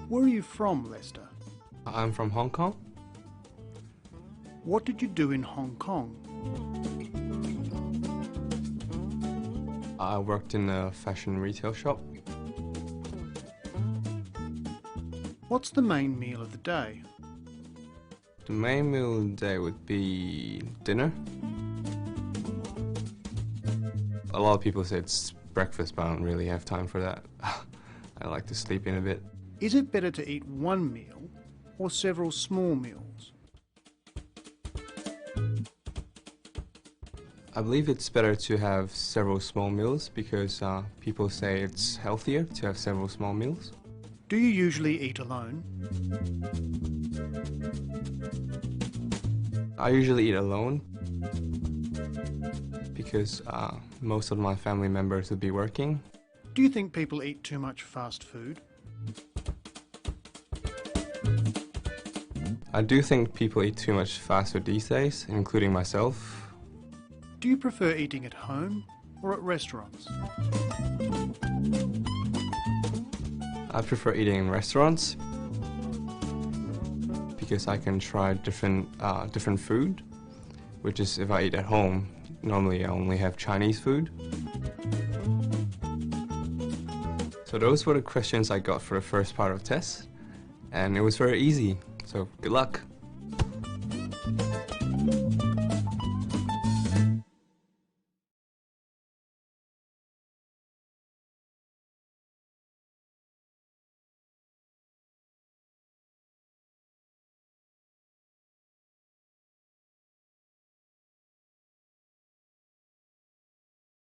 Where are you from, Lester? I'm from Hong Kong. What did you do in Hong Kong? I worked in a fashion retail shop. What's the main meal of the day? The main meal of the day would be dinner. A lot of people say it's breakfast, but I don't really have time for that. I like to sleep in a bit. Is it better to eat one meal or several small meals? I believe it's better to have several small meals because people say it's healthier to have several small meals. Do you usually eat alone? I usually eat alone because most of my family members would be working. Do you think people eat too much fast food? I do think people eat too much fast food these days, including myself. Do you prefer eating at home or at restaurants? I prefer eating in restaurants because I can try different food, which is if I eat at home, normally I only have Chinese food. So those were the questions I got for the first part of the test, and it was very easy, so good luck.